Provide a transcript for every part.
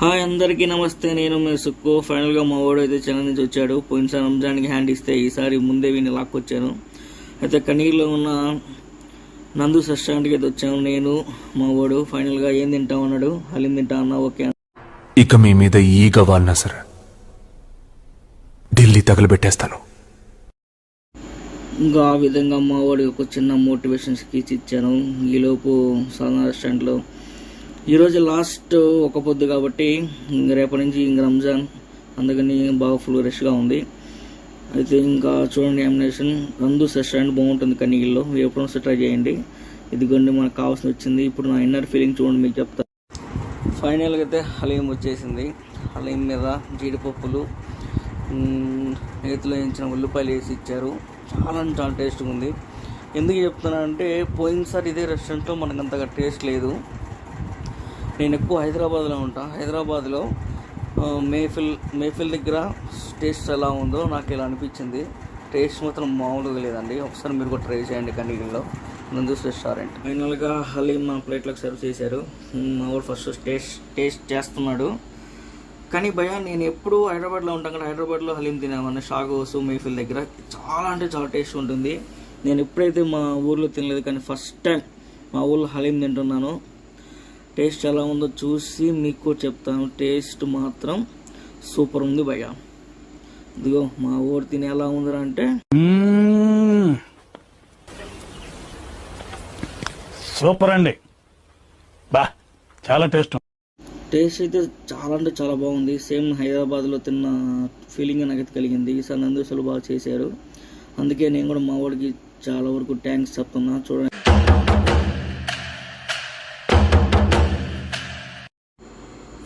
Hi అందరికీ నమస్తే. నేను మీ సుక్కు. ఫైనల్గా మా వాడు అయితే చెన్నై నుంచి వచ్చాడు. పోయినసారి రంజాన్కి హ్యాండ్ ఇస్తే ఈసారి ముందే వీని లాక్కొచ్చాను. అయితే కనీలో ఉన్న నందు రెస్టారెంట్కి అయితే వచ్చాను నేను మా వాడు. ఫైనల్గా ఏం తింటాం అన్నాడు. హలీం తింటా అన్నా ఓకే. ఇక మీ మీద ఈగ వాడినా సరే ఢిల్లీ తగలబెట్టేస్తాను. ఇంకా ఆ విధంగా మా వాడికి ఒక చిన్న మోటివేషన్ స్పీచ్ ఇచ్చాను. ఈలోపు సాధారణ రెస్టారెంట్లో ఈరోజు లాస్ట్ ఒక పొద్దు కాబట్టి రేపటి నుంచి ఇంక రంజాన్, అందుకని బాగా ఫుల్ రష్గా ఉంది. అయితే ఇంకా చూడండి నామినేషన్ నందు రెస్టారెంట్ బాగుంటుంది కనీగిల్లో, ఎప్పుడు వస్తే ట్రై చేయండి. ఇదిగోండి మనకు కావాల్సి వచ్చింది. ఇప్పుడు నా ఇన్నర్ ఫీలింగ్ చూడండి మీకు చెప్తా. ఫైనల్గా అయితే హలీం వచ్చేసింది. హలీం మీద జీడిపప్పులు, నేతిలో వేయించిన ఉల్లిపాయలు వేసి ఇచ్చారు. చాలా టేస్ట్గా ఉంది. ఎందుకు చెప్తున్నానంటే పోయినసారి ఇదే రెస్టారెంట్లో మనకు అంతగా టేస్ట్ లేదు. నేను ఎక్కువ హైదరాబాద్లో ఉంటా. హైదరాబాద్లో మేఫిల్ దగ్గర టేస్ట్ ఎలా ఉందో నాకు ఇలా అనిపించింది. టేస్ట్ మాత్రం మామూలుగా లేదండి. ఒకసారి మీరు కూడా ట్రై చేయండి కనీగిల్లో నందు రెస్టారెంట్. ఫైనల్గా హలీం మా ప్లేట్లకు సర్వ్ చేశారు. మా వాడు ఫస్ట్ టేస్ట్ చేస్తున్నాడు. కానీ భయ నేను ఎప్పుడు హైదరాబాద్లో ఉంటాను కదా, హైదరాబాద్లో హలీం తినామన్న షాగోస్ మేఫిల్ దగ్గర చాలా అంటే చాలా టేస్ట్ ఉంటుంది. నేను ఎప్పుడైతే మా ఊర్లో తినలేదు, కానీ ఫస్ట్ టైం మా ఊర్లో హలీం తింటున్నాను. టేస్ట్ ఎలా ఉందో చూసి మీకు చెప్తాను. టేస్ట్ మాత్రం సూపర్ ఉంది భయ్య. ఇదిగో మా ఊరు తిని ఎలా ఉందిరా అంటే సూపర్ అండి. బా చాలా టేస్ట్ అయితే చాలా అంటే చాలా బాగుంది. సేమ్ హైదరాబాద్లో తిన్న ఫీలింగ్ నాకైతే కలిగింది. ఈసారి నందూసలు బాగా చేశారు. అందుకే నేను కూడా మా వాడికి చాలా వరకు థ్యాంక్స్ చెప్తున్నా. చూడండి,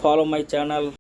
follow my channel.